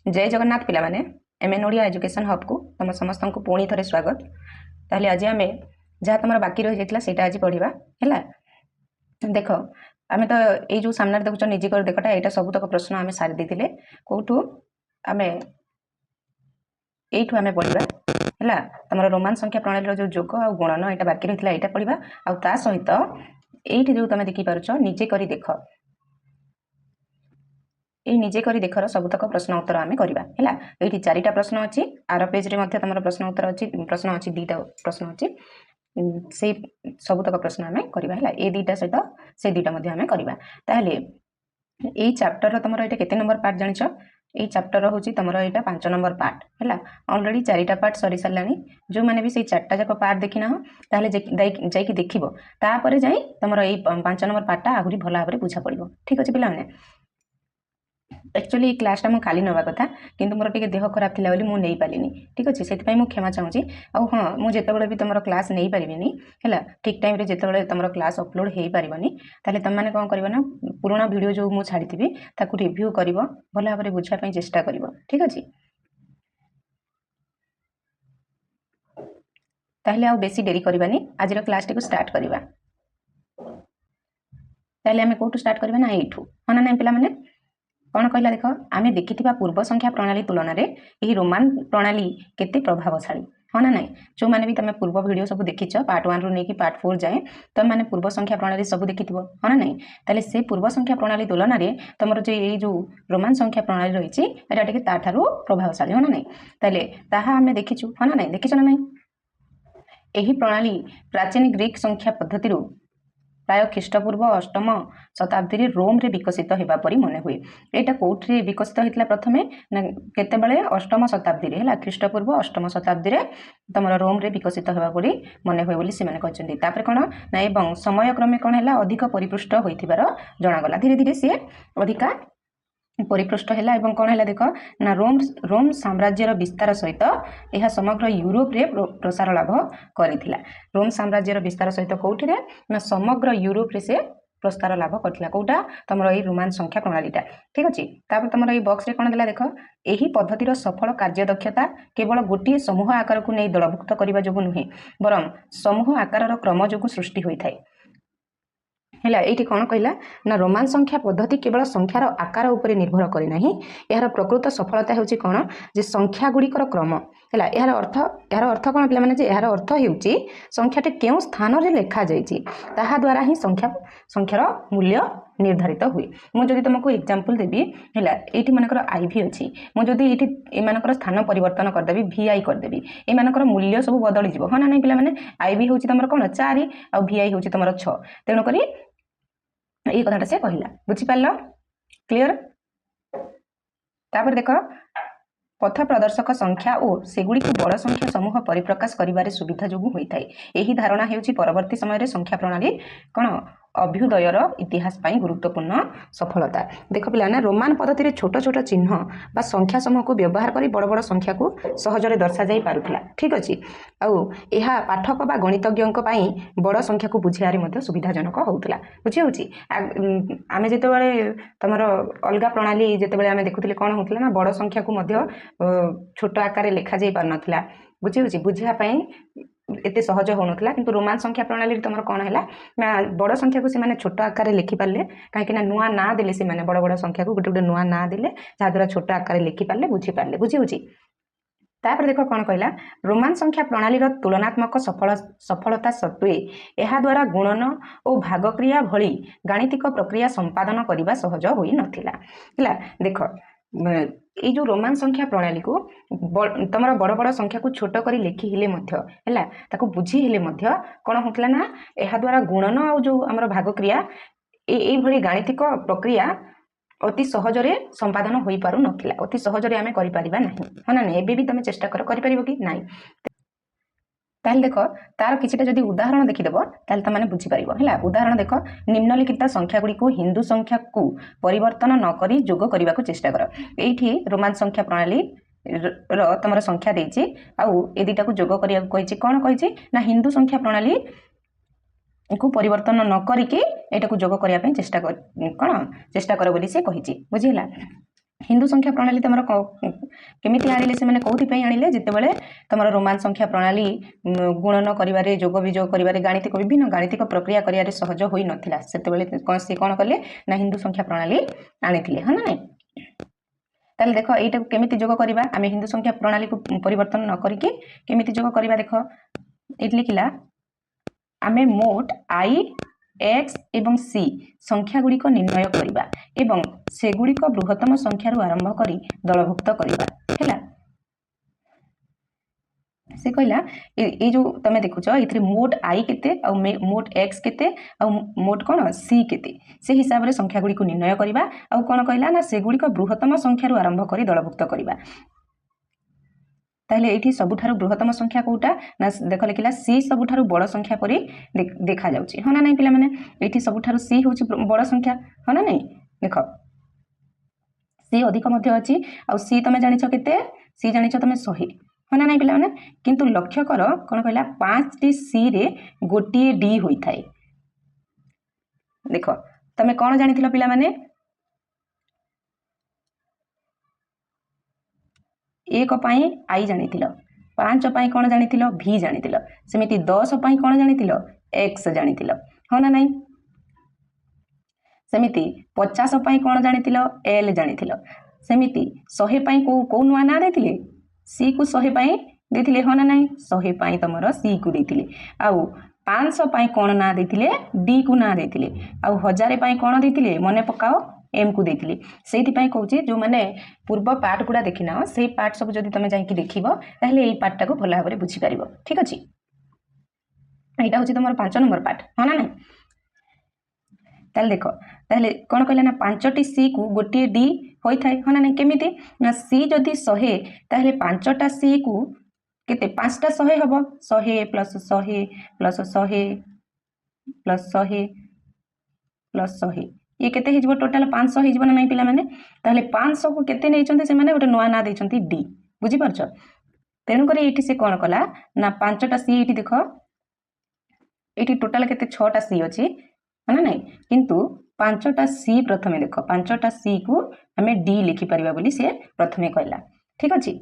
जय जगन्नाथ पिला माने एमएन ओडिया एजुकेशन हब को तुम समस्त को पुणी थे स्वागत। ताहले आज आम जहाँ तुम बाकी रही जाता से आज पढ़ा है। देख आम तो ये जो सामने देखुच निजी कर देखटा यहाँ सबुतक प्रश्न आम सारी देते कौटू आम यू आम पढ़ा है। तुम रोमान संख्या प्रणाली जो जोग आ गुणन यहाँ बाकी रही है यहाँ पढ़ा आ सहित ये जो तुम देखिपार निजे कर देख ये निजे करी देखर सबुतक प्रश्न उत्तर आम करवा है। ये चारिटा प्रश्न अच्छी आर पेज रे तुम प्रश्न उत्तर अच्छी प्रश्न अच्छी दुईटा प्रश्न अच्छी से सबुतक प्रश्न आम करवा है। ये दुईटा सहित से दुईटा आम करवा। ताहले ये चैप्टर तुम ये केते नंबर पार्ट जानिछ? ये चैप्टर हूँ तुम यहाँ 5 नंबर पार्ट है। ऑलरेडी 4टा पार्ट सरी सारा जो मैंने भी से 4टा जाक पार्ट देखी ना ताहले जाकि देखिबो तापर जाई तुम ये 5 नंबर पार्टा आहुरी भल भाव बुझा पड़ो। ठीक अच्छे पिला एक्चुअली ये क्लासटा मुझे खाली नवा कथा किंतु मोर टिके देह खराब थिला बोली मु नहीं पालिनी। ठीक अच्छे से क्षमा चाहूँगी। आउ हाँ मुझे भी तुम क्लास नहीं पारिनी है ठीक टाइम रे जिते तुम क्लास अपलोड हो पारनी ताले तुम मैंने कौन कर पुराना वीडियो जो मुझे छाड़ी ताकू रिव्यू कर भल भाव बुझापी चेष्टा कर। ठीक अच्छे ताहले आउ बेसी डेरी करवानी आज क्लास टी स्टार्ट करवा। ताहले आम कौटू स्टार्ट करवा ना यू हाँ ना पिला माने कौन कहला देख आम देखि पूर्व संख्या प्रणाली तुलन में रोमान प्रणाली केते प्रभावशाली हाँ ना ना जो मैंने भी तुम पूर्व वीडियो सब देखीच पार्ट 1 रू नहीं पार्ट 4 जाए तुम मैंने पूर्व संख्या प्रणाली सब देखी हाँ ना ना ताले से पूर्व संख्या प्रणाली तुलन में तुम जो ये जो रोमान संख्या प्रणाली रही है ताठारू प्रभावशाली हाँ ना ना ताले ताहा आम देखीचु हाँ ना ना देखीच ना ना यही प्रणाली प्राचीन ग्रीक संख्या पद्धति प्राय ख्रीष्टपूर्व 8म शताब्दी रोम रे विकसित होगा परी मन हुए। यहाँ कौटे विकसित होता प्रथम केतबले 8म शताब्दी है ख्रीष्टपूर्व 8म शताब्दी तुम रोम रे विकसित होगा परी मन हुए बोली से कहते कौन ना एवं समय क्रमे कौन है अधिक परिपृष्ट होइथिबार जनागला धीरे धीरे सी अधिका परिपृष्ट है एवं कौन है देख ना रोम साम्राज्यर विस्तार सहित यह समग्र यूरोप रे प्रसार लाभ करथिला। रोम साम्राज्यर विस्तार सहित कौटी ना समग्र यूरोप रे से प्रसार लाभ करथिला कौटा तुम ये रोमान संख्या प्रणालीटा। ठीक अच्छे तापर तुम ये बॉक्स रे कौन देला देख यही पद्धतिर सफल कार्यदक्षता केवल गोटे समूह आकार को नहीं दलभुक्त करने जो नुहे बरं समूह आकार क्रम जो सृष्टि होता है है। ये कौन कहला ना रोमान संख्या पद्धति केवल संख्यार आकार उपर निर्भर करे यार प्रकृत सफलता होची कौन जे संख्या गुड़िकर क्रम है। यार अर्थ कौन पे मैंने यार अर्थ होची संख्याटी क्यों स्थान रे लिखा जाइए ताहा द्वारा ही संख्यार मूल्य निर्धारित हुए। मुझे तुमको एग्जांपल देवी है ये मनकर IV अच्छी मुझे ये एम स्थान परिवर्तन करदेवी VI करदेवी एम मूल्य सब बदल जाव हाँ ना नहीं पे मैंने IV हूँ तुम कौन 4 आ VI हूँ तुम 6 तेणुक ये कथाटा से कहला बुझीपार क्लियर। तापर देख पथ प्रदर्शक संख्या और सेगुड़ी को बड़ संख्या समूह परिप्रकाश करिबारे सुविधा जोगु होता है। यही धारणा हेउची परवर्ती समय संख्या प्रणाली कौन अभ्युदयर इतिहास पाई गुरुत्वपूर्ण सफलता। देख पिला ना रोमान पद्धति छोट छोट चिन्ह बा संख्या समूह को व्यवहार करी बड़ बड़ संख्या को सहजरे दर्शा जाई पारुथिला। ठीक अछि आउ एहा पाठक बा गणितज्ञ बड़ संख्या को बुझियारे मध्ये सुविधाजनक होउथिला। बुझी होउची आमे जेतेबेले तमरो अलगा प्रणाली जेतेबेले आमे देखुथिले कोन होउथिला ना बड़ संख्या को मध्ये छोट आकार लिखा जाई पार नथिला। बुझी होउची बुझिया पई एते सहज होउनथिला किंतु रोमान संख्या प्रणाली तुम कौन है ना बड़ संख्या को से छोट आकार लिखिपारे कहीं नुआ ना देले से बड़ बड़ संख्या को गोटे गोटे नुआ ना देले जहाद्वारा छोट आकार लिखिपारे बुझीपारे बुझी होची। तापर देख कौन कहला रोमान संख्या प्रणाली तुलनात्मक सफलता सत्वे यह द्वारा गुणन और भागक्रिया भली गाणितिक प्रक्रिया संपादन करने सहज हो नथिला। देख ये जो रोमान संख्या प्रणाली को तुम बड़ बड़ संख्या को छोट कर लिखी है ताको बुझी हेले कौन होता ना यह द्वारा गुणन आ जो आम भागक्रिया ये गाणितिक प्रक्रिया अति सहजरे संपादन हो पारु नथिला अति सहजरे आमे करि परिबा नाही हाँ ना एबे भी तुम चेष्टा करि परिबो कि नाही। ताहले देख तार किछिटा जदि उदाहरण देखिदेव ताहले तुम बुझी पारिबो है। उदाहरण देख निम्नलिखित संख्या गुड़ी को हिंदू संख्या को परिवर्तन न करी जोग करने को चेष्टा कर। ये रोमान संख्या प्रणाली तुम संख्या देछि आउ ए दुटा को जोग करिया कहिछि कोन कहिछि ना हिंदू संख्या प्रणाली को परिवर्तन न करिके एटा को जोग करिया चेष्टा कर कौन चेष्टा कर बोली से कहिछि बुझिला। हिंदू संख्या प्रणाली तुम केमिति आनिले से माने कोथि पई आनिले जेतेबेले तमरो रोमान संख्या प्रणाली गुणन करिवारे जोग विजोग करिवारे गाणितिक विभिन्न गाणितिक प्रक्रिया करिवारे सहज होई नथिला सेतेबेले कोन कले ना हिंदू संख्या प्रणाली आनिथिले ह ना नै। ताले देखो एटा केमिति जोग करिबा आमे हिंदू संख्या प्रणाली को परिवर्तन न करिके केमिति जोग करिबा देखो एट लिखिला आमे मोट आई एक्स एवं सी संख्या गुड़िक निर्णय करिबा एवं से गुड़िक बृहत्तम संख्यारु आरंभ करी दलभुक्त करिबा हैला। से कहला ए जो तमे देखुछ इथरे मोट आई केते आ मोट एक्स केते आ मोट कोन सी केते से हिसाब रे संख्या गुड़ी को निर्णय करिबा आ कोन कहला ना से गुड़ी को बृहत्तम संख्यारु आरंभ करी दलभुक्त करिबा। ताहले एठी सबुठारु बृहत्तम संख्या कोटा ना देख लिखिला सी सबुठारु बड़ संख्या परि देखा जाउची ह ना नै पिला माने एठी सबुठारु सी होची बड़ संख्या ह ना नै। देखो सी अधिक मध्य अछि आ सी तमे जानिछ केते सी जानिछ तमे 100 ह ना नै पिला माने किंतु लक्ष्य कर कोन कहला 5 टी सी रे गोटिए डी होई थाए। देखो तमे कोन जानिथिलो पिला माने 1 पाई आई जानिथिलो 5 पाई कोन जानिथिलो भी जानिथिलो सेमिति 10 पाई कोन जानिथिलो एक्स जानिथिलो ह ना नै। सेमिति 50 पाई कोन जानिथिलो एल जानिथिलो सेमिति 100 पाई को नुआ ना देथिले सी को 100 पाई देथिले ह ना नै 100 पाई तमरो सी को देथिले आउ 500 पाई कोन ना देथिले डी को ना देथिले आउ 1000 पाई कोन देथिले मने पकाओ एम को देथिले सेति पाई कहूची जो माने पूर्व पार्ट गुडा देखिना सेही पार्ट सब जदी तमे जाई कि देखिबो ताहले एई पार्ट टाको भला भाबरे बुझी पारिबो ठीक अछि। एटा होची तमरो 5 नंबर पार्ट ह ना नै। ताले देखो ताले कोन कहला ना 5टी सी को गोटिए डी होई थाए ह ना नै केमिति ना सी जदी 100 ताहले 5टा सी को केते 5टा 100 हबो 100 प्लस 100 प्लस 100 प्लस 100 प्लस 100 ये केते हिजबो टोटल 500 हिजबो ना नै पिला माने ताहले 500 को केते नै चंती से माने गोटे नुआ ना दै चंती डी बुझी परछो। तेनु करी एठी से कोन कला ना 5टा सी एठी देखो एठी टोटल केते 6टा सी अछि है ना नै किंतु 5टा सी प्रथमे देखो 5टा सी को हमें डी लिखि परिबा बोली से प्रथमे कहला ठीक अछि।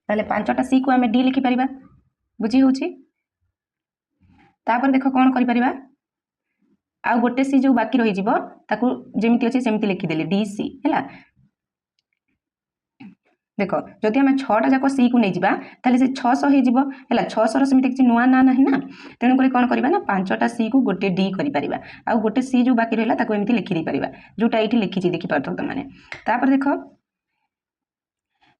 ताले 5टा सी को हमें डी लिखि परिबा बुझी होउची। तापर देखो कोन करि परिबा आ गोटे सी जो बाकी रही जीवो ताकू जेमिति अछि सेमिति लिखि देले डी सी हैला। देखो जदि हमें 6टा जाको सी को नै जिबा ताले से 600 हे जीवो हैला 600 रो सेमिति किछि नुआ ना नाही ना तेनु करी कोन करबा ना 5टा सी को गोटे डी करि परिबा आ गोटे सी जो बाकी रहला ताकू एमिति लिखि दै परिबा जोटा एठी लिखि छि देखि पारथो त माने। तापर देखो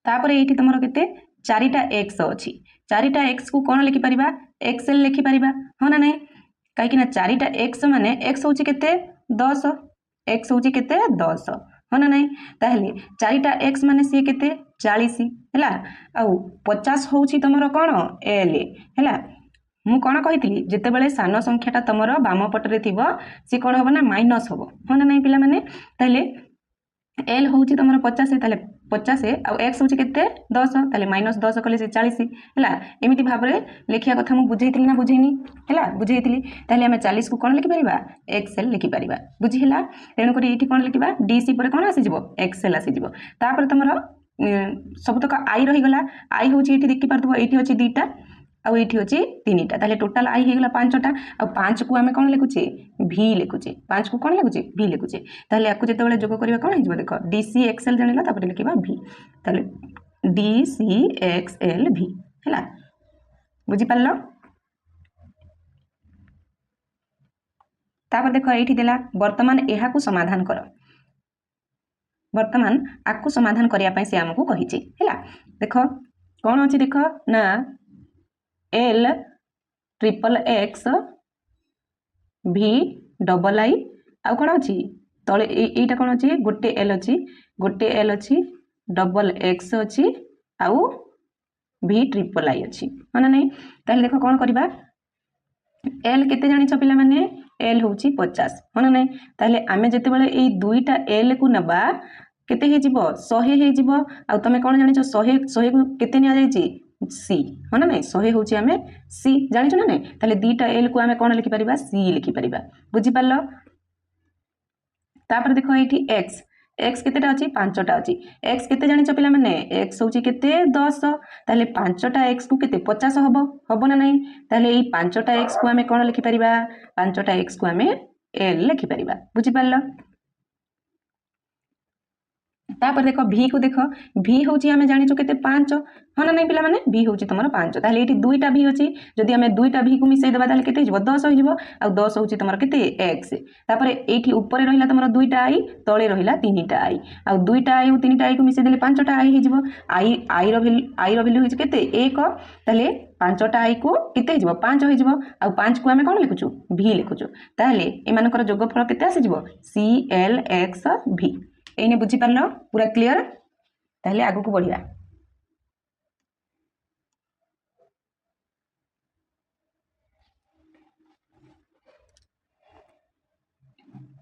तापर एठी तमरो केते 4टा एक्स अछि 4टा एक्स को कोन लिखि परिबा एक्सएल लिखि परिबा ह ना नै काई कि ना 4टा एक्स माने एक्स होची केते 10 एक्स होची केते 10 ह ना नै ताहले 4टा एक्स माने सी केते 40 हैला आउ 50 होची तमरो कोन एल हैला। मु कोन कहितली जेते बेले सानो संख्याटा तमरो बाम पटरे थिबो सी कोन होबो ना माइनस होबो ह ना नै पिला माने ताहले एल होची तमरो 50 ताहले 50 आ एक्स होची केते 10 ताहले माइनस 10 कले से 40 हैला एमिति भाबरे लेखिया कथा मु बुझैतिली ना बुझैनी हैला बुझैतिली ताहले हमें 40 को कोन लिखि परिबा एक्सएल लिखि परिबा बुझी हैला। तेनु करी एठी कोन लिखिबा डीसी पर कोन आसी जिवो एक्सएल आसी जिवो तापर तमरो सब तक आई रही गला आई होची एठी देखि पारथबो एठी होची 2टा आ एठी होची 3टा ताहले टोटल आई हे गला 5टा आ 5 को हमें कोन लिखुचे भी लिखुचे 5 को कोन लिखुचे भी लिखुचे ताहले याकू जेते बेले जोग करिबा कोन हिजबो देखो डीसी एक्सएल जानिला तापर लिखिबा भी ताहले डीसी एक्सएल भी हैला बुझी पारलो। तापर देखो एठी देला वर्तमान एहा को समाधान करो वर्तमान आकु समाधान करिया पई से हमकु कहिचे हैला। देखो कोन अछि देखो ना एल ट्रिपल एक्स भी डबल आई आ कोन अछि तळे एटा कोन अछि गोटे एल अछि डबल एक्स अछि आउ भी ट्रिपल आई अछि ह ना नै ताले देखो कोन करिबा एल केते जानि छ पिला माने एल होची 50 ह ना नै ताले आमे जेते बेले ए दुईटा एल को नबा केते हे जिवो 100 हे जिवो आ तमे कोन जानि छ 100 को केते निया जाई छि सी ह ना नै 100 होची आमे सी जानि छ ना नै ताले दुईटा एल को आमे कोन लिखि परिबा सी लिखि परिबा बुझी पारलो। तापर देखो एठी एक्स एक्स केतेटा अछि 5टा अछि एक्स केते जानिछ पिला माने एक्स होची केते 10 ताले 5टा एक्स को केते 50 हबो ना नहीं ताले एई 5टा एक्स को हमें कोन लिखि परिबा 5टा एक्स को हमें एल लिखि परिबा बुझि पारलो तापर देख भी को देख भी होची हमें जानिछु केते 5 हाँ ना नहीं पिला माने भी होची तमरो 5 ताले एठी दुईटा भी अछि जदि हमें दुईटा भी को मिसै देबा ताले केते हिजबो 10 हिजबो आ 10 होची तमरो केते x तापर एठी ऊपर रहिला तमरो दुईटा आई तळे रहिला तीनटा आई आ दुईटा आई और तीनटा आई को मिसै देले 5टा आई हिजबो आई रो वैल्यू होची केते 1 ताले 5टा आई को केते हिजबो 5 हिजबो आ 5 को हमें कोन लिखुछु v लिखुछु ताले ए मानकर जोगफल केते आसीजबो CLX v एने बुझी पारलो पूरा क्लियर ताहले आगु को बढ़िया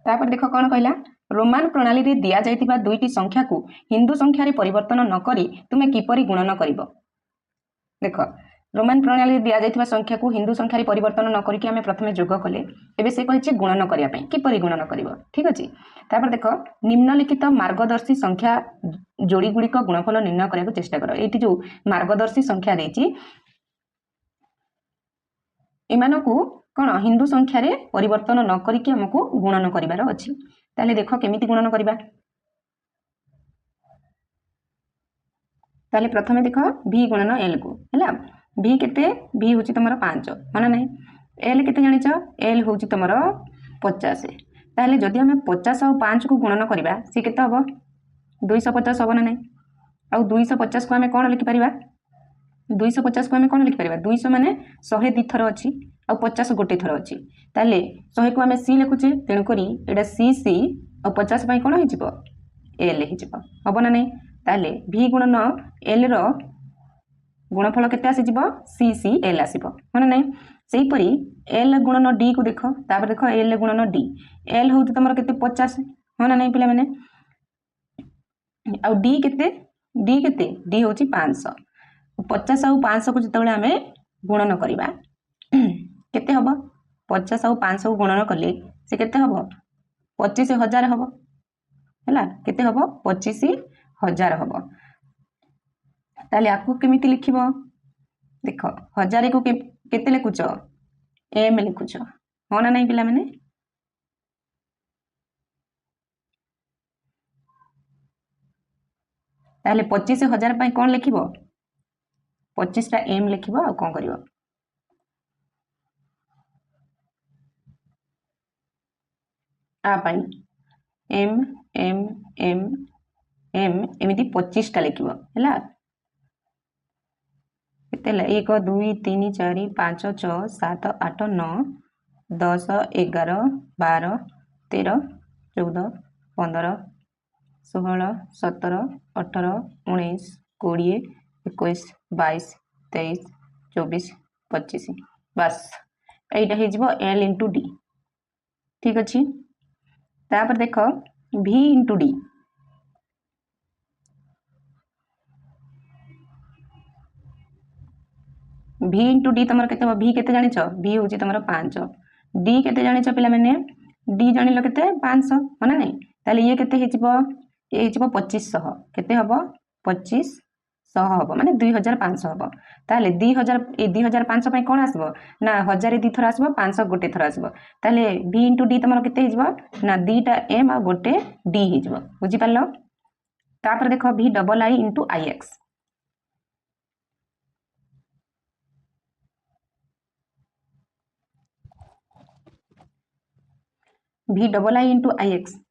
तापर देख कौन कहला रोमान प्रणाली रे दिया जाइतिबा दुईटी संख्या को हिंदू संख्या रे परिवर्तन न करी तुमे किपरि गुणन करिवो देख रोमान प्रणाली दिया जाइतिबा संख्या को हिंदू संख्या रे परिवर्तन न करी कि हमें प्रथमे जोग कले एबे से कहिछि गुणन करिया पई किपरि गुणन करिवो ठीक अछि तापर देख निम्नलिखित मार्गदर्शी संख्या जोड़ी गुड़िक गुणफल निर्णय करने को चेष्टा कर ये जो मार्गदर्शी संख्या देती एमान को कौन हिंदू संख्या रे परिवर्तन न करिक हमको गुणन करिवार अछि ताले देख केमिति गुणन करिबा ताले प्रथमे देख v गुणन l को हैला v केते v होची तमरो 5 माने नै l केते जानिछ l होची तमरो 50 ताले जदि हमें 50 और 5 को गुणन करिबा से केते हबो 250 हबो ना नै आ 250 को हमें कोन लिखि परिबा 250 को हमें कोन लिखि परिबा 200 माने 100 दी थर अछि आ 50 गोटे थर अछि ताले 100 को हमें c लिखुचे तेनु करी एडा c और 50 पई कोन हिजिबो l हिजिबो हबो ना नै ताले v गुणन l रो गुणफल केते आसी जिवो c l आसीबो माने नै सेही परी l गुणन d को देखो तापर देखो l गुणन d l होउत तमरो केते 50 हो ना नै पिला माने आ d केते होची 500 50 और 500 को जतबेले हमें गुणन करिबा केते हबो 50 और 500 को गुणन करले से केते हबो 25000 हबो हैला केते हबो 25000 हबो ताले आकु केमिति लिखिबो देखो 1000 को केते लिखुचो m लिखुचो हो ना नै पिला माने ताले 25000 पई कोन लिखिबो 25 टा m लिखिबो आ कोन करिवो आ पई m m m m एमिति 25 टा लिखिबो हैला केतेला 1 2 3 4 5 6 7 8 9 10 11 12 13 14 15 16 17 18 19 20 21 22 23 24 25 बस एटा हे जिवो l * d ठीक अछि तापर देखो v * d v * d तमर केते v केते जानिछ v होची तमर 5 d केते जानिछ पिला माने d जानिलो केते 500 हो ना नै ताले ये केते हे जिवो ये जिवो 2500 केते हबो 2500 हबो माने 2500 हबो ताले 2000 ए 2500 पई कोन आसबो ना 1000 दी थर आसबो 500 गोटे थर आसबो ताले v * d तमर केते हे जिवो ना दीटा m आ गोटे d हे जिवो बुझि पालो तापर देखो v double i * ix v double i * ix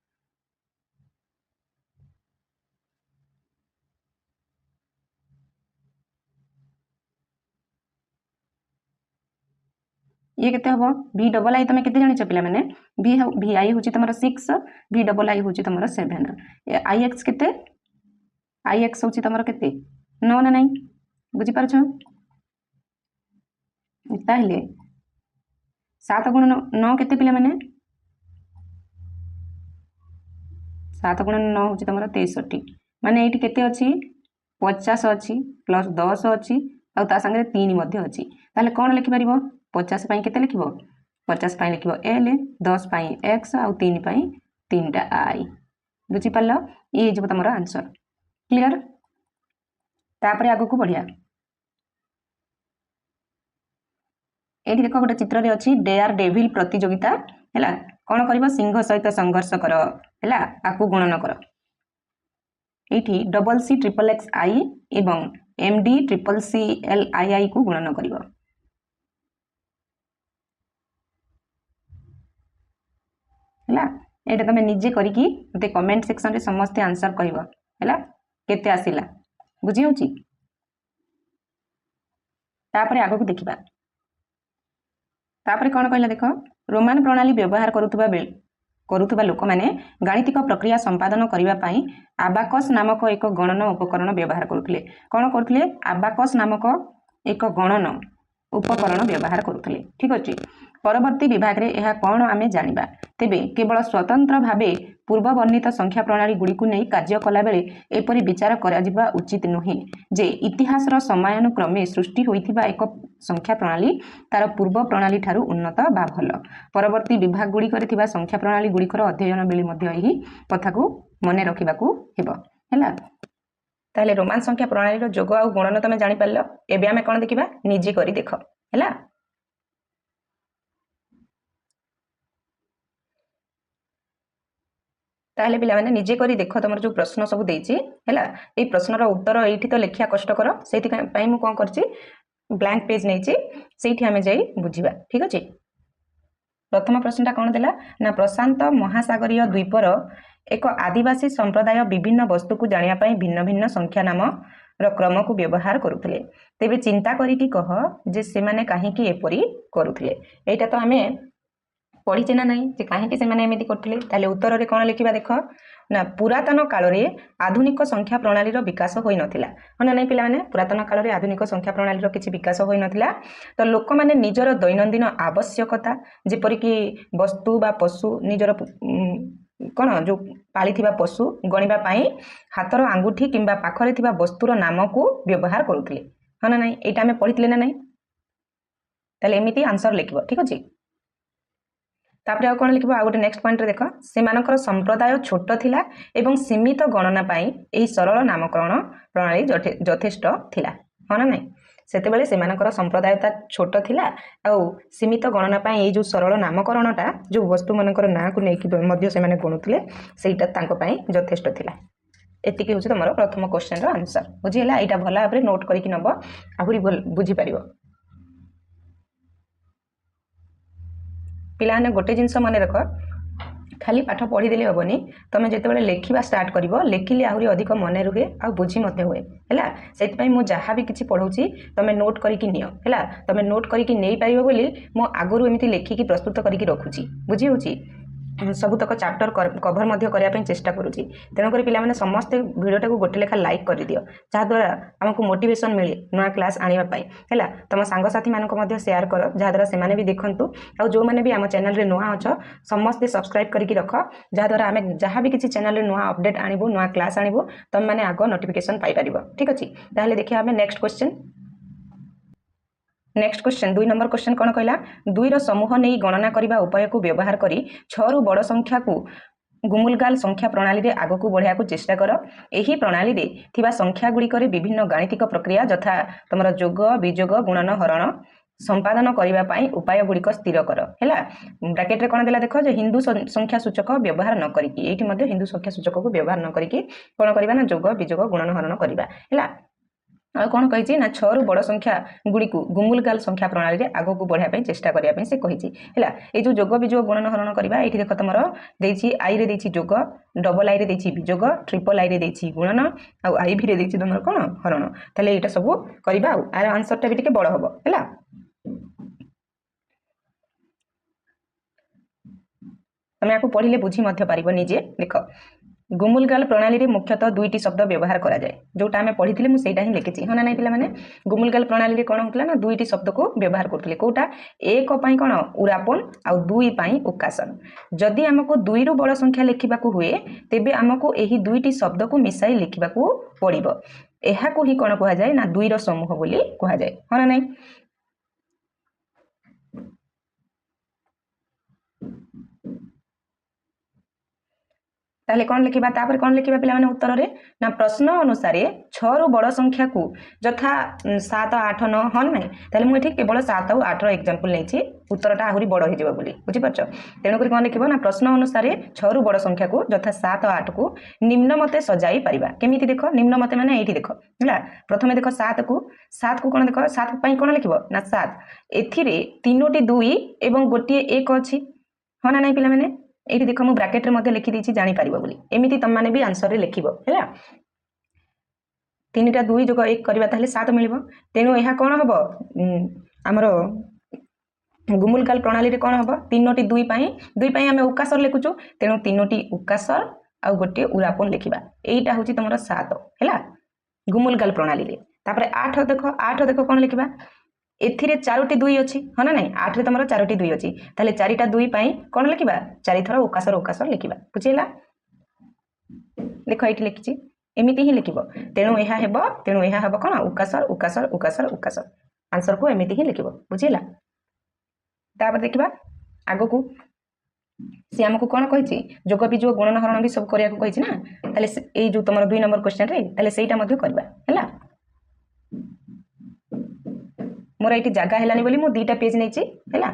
ये केते हबो v डबल i तमे केते जानिछ पिला माने v i होची तमरो 6 v डबल i होची तमरो 7 ix केते ix होची तमरो केते 9 ना नै बुझि पारछ ताहले 7 * 9 केते पिला माने 7 * 9 होची तमरो 63 माने एठी केते अछि 50 अछि प्लस 10 अछि आ ता संगे 3 मध्ये अछि ताले कोन लिखि परिबो 50 पई केते लिखिबो 50 पई लिखिबो l 10 पई x आ 3 पई 3टा i बुझीपार ये हो तुम आंसर क्लियर तापर आग को बढ़िया ये देख गोटे चित्र अच्छी डेयर डेविल प्रतियोगिता है कौन कर सिंह सहित संघर्ष कर है आपको गुणन कर ये double C triple X I एवं M D triple C L I I को गुणन कर ये तुम निजे करके मत कमेंट सेक्शन रे समस्ते आंसर कहला केते आसिला बुझी होची तापर आग को देखिबा तापर कौन कहला देख रोमान प्रणाली व्यवहार करुवा लोक मैंने गाणितिक प्रक्रिया संपादन करने आबाकस नामक एक गणन उपकरण व्यवहार करुले कौन करुले आबाकस नामक एक गणन उपकरण व्यवहार करुले ठीक अच्छे परवर्ती विभाग रे यह कौन आमे जानिबा तेबे केवल स्वतंत्र भावे पूर्व वर्णित संख्या प्रणाली गुड़ी को नहीं कार्य कला बेले एपरि विचार करा जिबा उचित नुहे जे इतिहासर समयानुक्रमे सृष्टि होइथिबा एक संख्या प्रणाली तार पूर्व प्रणाली ठारू उन्नत बा भल परवर्ती विभाग गुड़ी करे थिबा संख्या प्रणाली गुड़िकर अध्ययन बेले मध्य एही कथा को मने रखिबाकू हेबो हैला ताले रोमान संख्या प्रणाली रो जोग आ गुणन तमे जानि पारलो एबे आमे कोन देखिबा निजे करी देखो हैला ताहले पिला माने निजे करी देखो तुम जो प्रश्न सब देछि हैला ए प्रश्नर उत्तर एठी तो लेखिया कष्टकर सेति पई मु कोन करछि ब्लैंक पेज नैछि सेठी हमें जाई बुझिबा ठीक अछि प्रथम प्रश्नटा कौन देला ना प्रशांत महासागरीय द्वीपर एक आदिवासी संप्रदाय विभिन्न वस्तु को जानिया पई भिन्न भिन्न संख्या नाम क्रम को व्यवहार करुथिले तेबे चिंता करिकी कह जे से माने काहे की एपरी करुथिले एटा तो हमें पढ़ीचे ना नहीं जे काहे से माने एमिति करथिले ताले उत्तर रे कोन लिखिबा देखो ना पुरातन काल रे आधुनिक संख्या प्रणाली रो विकास होई नथिला हना नै पिला माने पुरातन काल रे आधुनिक संख्या प्रणाली रो किछि विकास होई नथिला तो लोक माने निजर दैनंदिन आवश्यकता जेपरि कि वस्तु बा पशु निजर कौन जो पाली थिबा पशु गणिबा पाई हातर आंगुठी किंबा पाखरे थिबा वस्तुर नाम को व्यवहार करुथिले हना नै एटा हमें पढ़िथिले ना नै ताले एमिति आंसर लिखिबो ठीक अछि तापर आ कौन लिखिबो आ गोटे नेक्स्ट पॉइंट रे देखो सेमानकर संप्रदाय छोट थिला एवं सीमित गणना पाई एही सरल नामकरण प्रणाली यथेष्ट थिला हना नै सेते बेले सेमानकर संप्रदायता छोट थिला आ सीमित गणना पाई एही जो सरल नामकरणटा जो वस्तु मानकर ना को नेकी मध्य से माने गणुथिले सेटा तांको पाई यथेष्ट थिला एतिकी होछि तमरो प्रथम क्वेश्चन रो आंसर बुझिला एटा भला भाबरे नोट करिकि नबो आहुरी बुझी परिबो पिलाने गोटे जिनस मन रख खाली पाठ पढ़ीदेले हेनी तुम जिते लेखा स्टार्ट कर लेखिले आहरी अधिक मन रुहे आ बुझी हुए है से मुझे जहाँ भी किसी पढ़ाऊँगी तुम नोट करके नियो है तुम नोट करके नहीं पार बोली मु आगु एमती लेखिकी प्रस्तुत करके रखुची बुझी होची सबुतक चैप्टर कभर मध्य करने चेष्टा करुँची तेणुक पे समस्ते भिडियोटा को गोटे लेखा लाइक कर दियो जहाद्वारा आमको मोटिवेशन मिले नुआ क्लास आने है तुम सांगसाथी मानक शेयर कर जहाद्वारा से भी देखूँ आ जो मैंने भी आम चैनल रे नुआ अच्छ समस्ते सब्सक्राइब करके रख जहाद्वारा आम जहाँ भी किसी चैनल रे नुआ अपडेट आणबू नुआ क्लास आणबू तुम मैंने आग नोटिफिकेशन पाइपर ठीक अच्छे ताहले देखिए आम next question next question 2 number question कौन कहला 2 समूह नहीं गणना करने उपाय को व्यवहार करी 6 रु बड़ संख्या को गुमुलगाल संख्या प्रणाली रे आग को बढ़िया को चेष्टा कर यही प्रणाली रे थिबा संख्या गुड़िक विभिन्न गाणितिक प्रक्रिया यथा तुम जोग विजोग गुणन हरण संपादन करने पाई उपाय गुड़िक स्थिर कर है ब्राकेट रे कौन देला देख हिंदू संख्या सूचक व्यवहार न करिकी एठी मध्य हिंदू संख्या सूचक को व्यवहार न करिकी कौन करबा ना जोग विजोग गुणन हरण करबा है आ कौन कही ना 6 रु बड़ संख्या गुड़ी को गुमुलगाल संख्या प्रणाली रे आग को बढ़िया चेष्टा करने से कही है जो जोग विजोग गुणन हरण करवा ये देख तुम आई रे देछि जोग डबल आई रे देछि विजोग ट्रिपल आई रे देछि गुणन आ आई भी रे देछि तुम कौन हरण ताले एटा सब करबा आर आंसर टा भी टिके बड़ हबो हैला तुम आपको पढ़िले बुझी मध्य पारिबो निजे देख गुमुलगाल प्रणाली रे मुख्यतः 2टी शब्द व्यवहार करा जाए जोटा हमें पढ़ी मुझे ही लिखी हाँ ना नहीं पिला गुमुलगाल प्रणाली रे कौन होता ना 2टी शब्द को व्यवहार करते कौटा एक कौन उरापन आ 2 उकासन जदि आमको 2 रु बड़ संख्या लिखा हुए तेबे आमको यही 2टी शब्द को मिसाई लिखा पड़ो यह ही कौन कह जाए ना 2 समूह बोली कह जाए हाँ ना नहीं ताहले कौन लिखिबा तापर कौन लिखिबा पिला माने उत्तर रे ना प्रश्न अनुसार 6 रु बड़ संख्या को यथा 7 8 9 हन नै ताहले मु एठी केवल 7 और 8 रो एग्जांपल लेछि उत्तरटा आहुरी बड़ हो जिवो बोली बुझि परछ तेनु करी कौन लिखिबो ना प्रश्न अनुसार 6 रु बड़ संख्या को यथा 7 8 को निम्न मते सजाई परिबा केमिति देखो निम्न मते माने एठी देखो हला प्रथमे देखो 7 को कोन देखो 7 पई कोन लिखिबो ना 7 एथिरे तीनोटी 2 एवं गोटिए 1 अछि हना नै पिला माने एठी देखो मु ब्रैकेट रे मध्ये लिखि दिछि जानि परिबो बोली एमिति तम माने भी आंसर रे लिखिबो हैला तीनटा 2 जोग 1 करबा ताहले 7 मिलिबो तेनु एहा कोन हबो हमरो गुमुलकाल प्रणाली रे कोन हबो तीनोटी 2 पई हमें उकासर लिखुचो तेनु तीनोटी उकासर आ गोटे उरापन लिखिबा एटा होची तमरो 7 हैला गुमुलकाल प्रणाली रे तापर 8 देखो कोन लिखिबा एथिरे 4टी 2 अछि हना नै 8 रे तमरो 4टी 2 अछि ताले 4टा 2 पई कोन लिखिबा 4 थरा उकासर लिखिबा बुझिला देखो एठी लिखिछि एमिति ही लिखिबो तेनु एहा हेबो कोन उकासर आंसर को एमिति ही लिखिबो बुझिला तापर देखिबा आगो को से हमको कोन कहिछि जोग बिजोग गुणन हरण भी सब करिया को कहिछि ना ताले ए जो तमरो 2 नंबर क्वेश्चन रे ताले सेटा मध्ये करबा हैला मोर एठी जगह हेलानी बोली मु दुईटा पेज नेछि हैला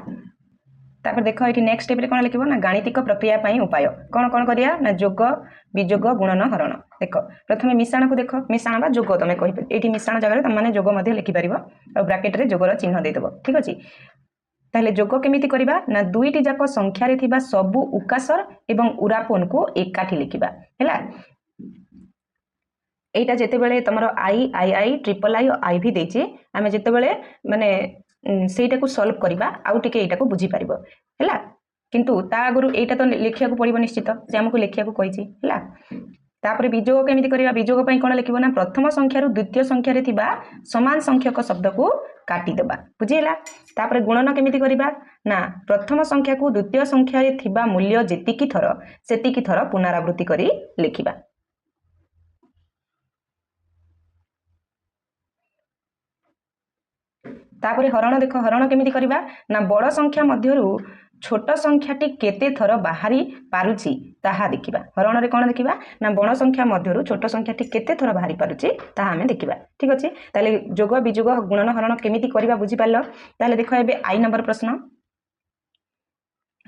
तापर देखो एठी नेक्स्ट स्टेप रे कोन लिखिबो ना गाणितिक प्रक्रिया पई उपाय कोन करिया ना जोग बिजोग गुणन हरण देखो प्रथमे मिश्रण को देखो मिश्रण बा जोग तमे कहि एठी मिश्रण जगह रे तम माने जोग मध्ये लिखि परिबो और ब्रैकेट रे जोगर चिन्ह दे देबो ठीक अछि ताले जोग केमिति करिबा ना दुईटी जाको संख्या रे थिबा सबु उकासर एवं उरापन को एकाठी लिखिबा हैला एटा जेते बेले तमरो आई ट्रिपल आई और आई भी देछि आमे जेते बेले माने सेटा को सॉल्व करबा आउ टिके एटा को बुझी परिबो हैला किंतु ता आगरु एटा तो लिखिया को पड़िबो निश्चित जे हमको लिखिया को कहिछि हैला तापर बिजोग केमिति करिबा बिजोग पई कोन लिखिबो ना प्रथम संख्या रु द्वितीय संख्या रे थिबा समान संख्यक शब्द को काटी देबा बुझिला तापर गुणन केमिति करिबा ना प्रथम संख्या को द्वितीय संख्या रे थिबा मूल्य जेतिकी थर पुनरावृत्ति करी लिखिबा तापर हरण देखो हरण केमिति करिबा ना बड़ संख्या मध्यरु छोट संख्याटी केते थर बाहरी पारुची ताहा देखिबा हरण रे कोन देखिबा ना बड़ संख्या मध्यरु छोट संख्याटी केते थर बाहरी पारुची ताहा हमें देखिबा ठीक अछि ताले जोग बिजोग गुणन हरण केमिति करिबा बुझि पालो ताले देखो एबे आई नंबर प्रश्न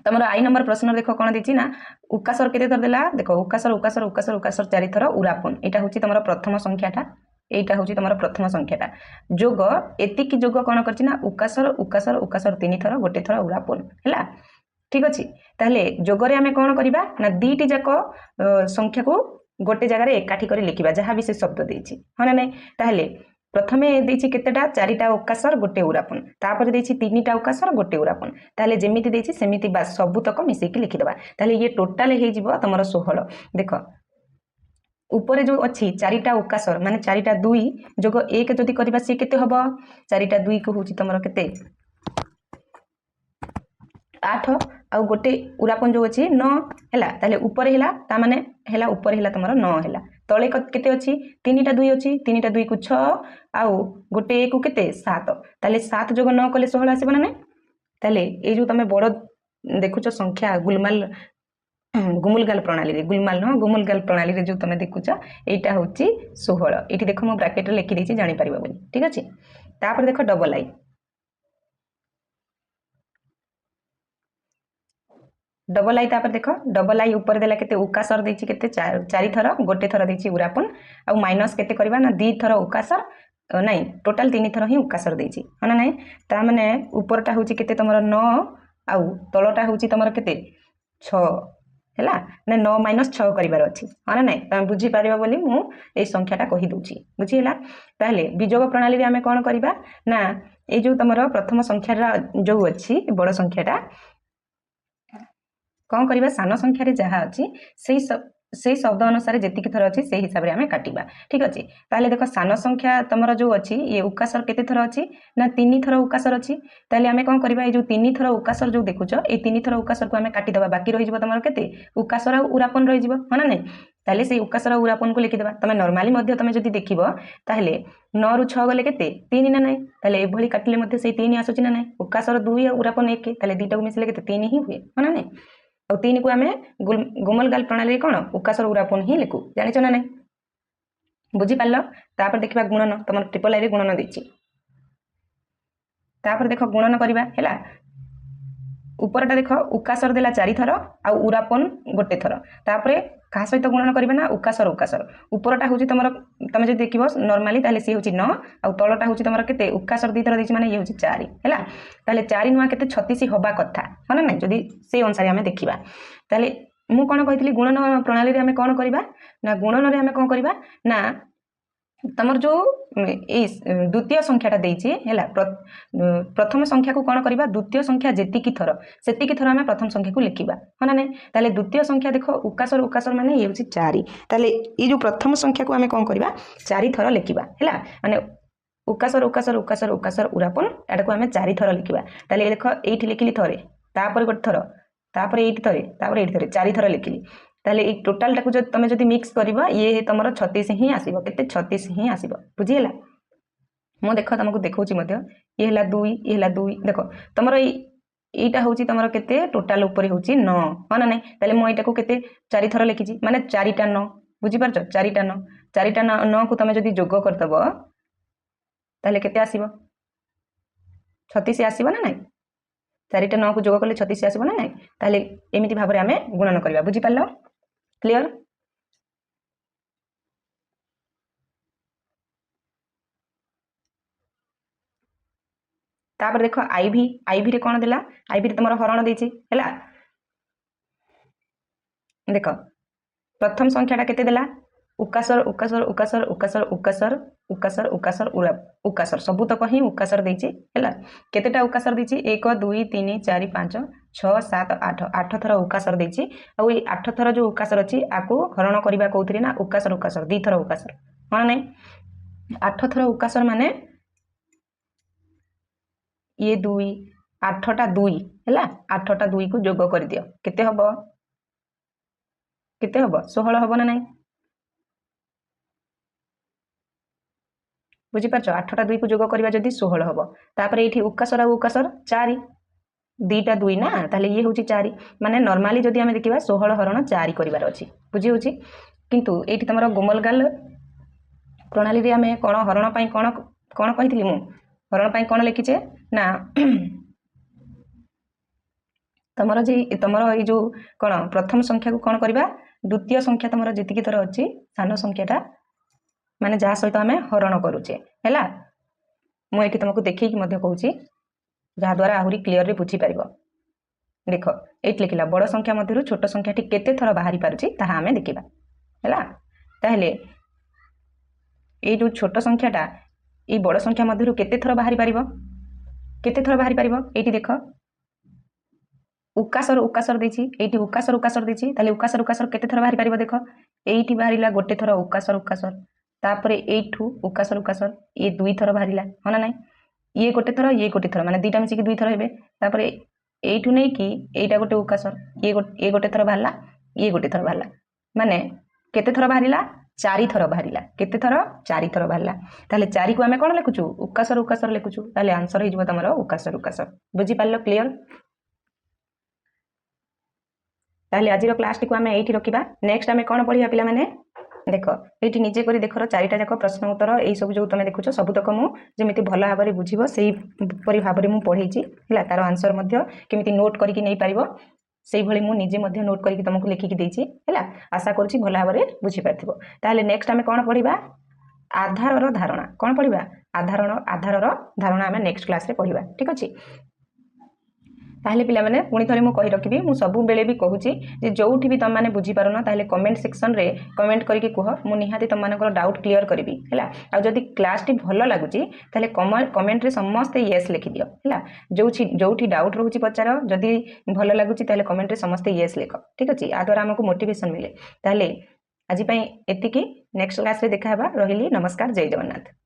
तमरो आई नंबर प्रश्न देखो कोन दिछि ना उकासर केते थर देला देखो उकासर चारि थर उरापन एटा होची तमरो प्रथम संख्याटा एटा होची तमरो प्रथम संख्याटा जोग एतिकी जोग कोन करछि ना उकासर तीन थर गोटे थर उरापन हैला ठीक अछि ताले जोग रे हमें कोन करिबा ना दीटी जाको संख्या को गोटे जगह रे एकाठी करी लिखिबा जहां भी से शब्द देछि हना नै ताले प्रथमे देछि केतेटा चारिटा उकासर गोटे उरापन तापर देछि तीनटा उकासर गोटे उरापन ताले जेमिति देछि सेमिति बा सब तक मिसे की लिखि दबा ताले ये टोटल हे जिवो तमरो 16 देखो ऊपर जो अच्छी चारिटा उकासर माने चारिटा 2 जोग 1 जदि करबा से केते हबो चारिटा 2 को होची तमरो केते 8 आ गोटे उरापन जो अछि 9 हैला ताले ऊपर हैला ता माने हैला ऊपर हैला तमरो 9 हैला तळे केते अछि तीनटा 2 अछि तीनटा 2 को 6 आ गोटे 1 को केते 7 ताले 7 जोग 9 कले 16 आसीबो ना ताले ए जो तमे बड़ देखुचो संख्या गुमुलगाल प्रणाली रे गुमुलगाल प्रणाली रे जो तमे देखुच एटा होची 16 एठी देखो मो ब्रैकेट रे लिखि देछि जानि परिबो बोली ठीक अछि तापर देखो डबल आई तापर देखो डबल आई ऊपर देला केते उकासर देछि केते 4 थर गोटे थर देछि उरापन आ माइनस केते करबा ना 2 थर उकासर नहीं टोटल 3 थर ही उकासर देछि हना नहीं ता माने ऊपरटा होछि केते तमरो 9 आ तळटा होछि तमरो केते 6 हैला ना 9 - 6 करिवार अछि हना नहीं तमे बुझी पारिबा बोली मु ए संख्याटा कहि दोछि बुझिला ताले बिजोग प्रणाली रे हमें कोन करिबा ना ए जो तमरो प्रथम संख्या जो अछि बड़ संख्याटा कौन करिबा सान संख्या रे जहा अछि सेही शब्द अनुसार जेतिकी थर अछि सेही हिसाब रे हमें काटिबा ठीक अछि ताले देखो सान संख्या तमरो जो अछि ये उकासर केते थर अछि ना 3 थर उकासर अछि ताले हमें कोन करिबा ए जो 3 थर उकासर जो देखुचो ए 3 थर उकासर को हमें काटि दबा बाकी रहि जिवो तमरो केते उकासर आ उरापन रहि जिवो हना नै ताले से उकासर आ उरापन को लिखि देबा तमे नॉर्मली मध्ये तमे जदी देखिबो ताले 9 रु 6 गले केते 3 ना नै ताले ए भली काटिले मध्ये से 3 आसुची ना नै उकासर 2 आ उरापन 1 ताले दीटा को मिसले केते 3 ही हुए हना नै ଆଉ 3 को आम गुमलगाल प्रणाली कौन उकासर उरापन ही लिखु जानिच ना नहीं बुझीपार तापर देखा गुणन तुम ट्रिपल आई गुणन देती देख गुणन करवा है उपरटा देख उकासर देला 4 थर आ उरापन गोटे थर तापर क्या सहित गुणन करवा ना उकासर उकासर उपरटा हूँ तुम तुम जो देख नर्माली सी हूँ 9 आ तलटा हूँ तुम के उकासर 2 थर देती माने ये हूँ 4 है 4 नुआ के 36 हवा कथा है ना नहीं जदि से अनुसार आम देखा ताले मु कौन कही गुणन प्रणाली आम कौन करवा ना गुणन आम कौन करवा ना तमर जो द्वितीय संख्याटा देछि हैला प्रथम संख्या को कौन करवा द्वितीय संख्या जेतिकी थर सेतिकी थर आम प्रथम संख्या को लिखिबा है ना नहीं ताले द्वितीय संख्या देखो उकासर उकासर माने ये होछि 4 ताले ये जो प्रथम संख्या को आम कौन करवा 4 थर लिखिबा हैला माने उकासर उकासर उकासर उकासर उरापन एटा को आम 4 थर लिखिबा ताले देखो एठी लिखिली थरे तापर गोटे थर तापर एठी थरे तापर एठी थरे 4 थर लिखिली ताले एक टोटाल टाको जो तुम जब मिक्स करवा ये तुम 36 ही आसो के 36 ही आसो बुझीगला मु देख तुमको देखा ये है 2 ये है 2 देख तुम यहीटा हूँ तुम के टोटाल उपर हूँ 9 हाँ ना नहीं ताले मुझे यहाँ को के 4 थर लिखी माने 4टा 9 बुझीपार 4टा 9 4टा 9 को तुम जब जोग करदेव ताले केते आसीबो 36 आसीबो ना नहीं 4टा 9 को जोग कले 36 आसीबो ना नहीं ताले एमिति भाबरे आमे गुणन करबा बुझीपारलो क्लियर तापर देख आईवी आईवी रे कौन देला आईवी रे तुम हरण देछि हैला देख प्रथम संख्याटा केते देला उकासर उकासर उकासर उकासर उकासर उकासर उकासर उकासर सबुतक ही उकासर देछि हैला केतेटा उकासर देछि 1 2 3 4 5 6 7 8 8 थर उकासर देछि आ ए 8 थर जो उकासर अछि आको हरण करबा कोउथि ना उकासर उकासर 2 थर उकासर हां नहीं 8 थर उकासर माने ये 2 8टा 2 हैला 8टा 2 को जोग कर दियो केते हबो 16 हबो ना नहीं बुझीपार 8टा 2 को जोग करवा जदि 16 हबो तापर एठी उकासर आ उकासर 4 2टा 2 ना ताले ये होची 4 माने नॉर्मली जदि हमें देखिबा 16 हरण 4 करिवार अछि बुझी होची किंतु एठी तमरो गुमलगाल प्रणाली रे हमें कोन हरण पई कोन कोन कहितली मु हरण पई कोन लिखिचे ना तमरो ये जो कोन प्रथम संख्या को कोन करबा द्वितीय संख्या तमरो जेतिकी थर अछि सानो संख्याटा माने जहाँ सहित आम हरण करुचे है मुझे तुमको देखी कहूँ जहाँ द्वारा आहरी क्लीयर बुझीपार देख ये लिखला बड़ संख्या मध्य छोट संख्या टी केते थर बाहरी पारुची ताहा आमे देखिबा हैला ताहले ये जो छोट संख्याटा ये बड़ संख्या मध्य केते थर बाहरी पारिबो केते थर बाहरी पारिबो एठी देख उकासर उकासर देछि एठी उकासर उकासर देछि ताले उकासर उकासर केते थर बाहरी पारिबो देख एठी बाहरीला गोटे थर उकासर उकासर तापर एठू उकासर उकासर ये 2 थर बाहरीला है ना नहीं ये गोटे थर माने 2टा मिसिकी 2 थर हेबे तापर एठू नै कि एटा गोटे उकासर ये गोटे थर बाहरला ये गोटे थर बाहरला माने केते थर बाहरीला 4 थर बाहरीला केते थर 4 थर बाहरला ताले 4 को आमे कोन लिखुछु उकासर उकासर लिखुछु ताले आंसर हे जबो तमरो उकासर उकासर बुझी पारलो क्लियर ताले आजिरो क्लास टी को आमे एठी रखिबा नेक्स्ट आमे कोन पढिबा पिला माने देख ये निजे कर देख 4टा जाक प्रश्न उत्तर यही सब जो तुम देखुच सबुतक मुझे भल भाव में बुझ से भाव में पढ़ेची है तार आंसर केमी नोट करके नहीं पार से निजे नोट करके तुमको लिखिकी देछि है आशा करुँच भल भाव में बुझीपार ताहले नेक्स्ट आम कौन पढ़ा आधार धारणा कौन पढ़ा आधार धारणा आम नेक्स्ट क्लास रे पढ़ा ठीक अच्छे ताहले पिला माने पुणी थरे मु कहि रखिबी मु सब बेले भी कहूची जे जोठी भी तुम माने बुझी पारना ताहले कमेंट सेक्शन रे कमेंट करके कह मु निहाती तुम मानकर डाउट क्लियर करबी हैला आ जदी क्लास टी भलो लागुची ताहले कमेंट रे समस्त यस लिखि दियो हैला जोठी डाउट रहूची पचार जदी भलो लागुची ताहले कमेंट रे समस्त यस लिख ठीक अछि आ द्वारा हमको मोटिवेशन मिले ताहले आज पई एतिकी नेक्स्ट क्लास रे देखा हेबा रहिली नमस्कार जय जगन्नाथ।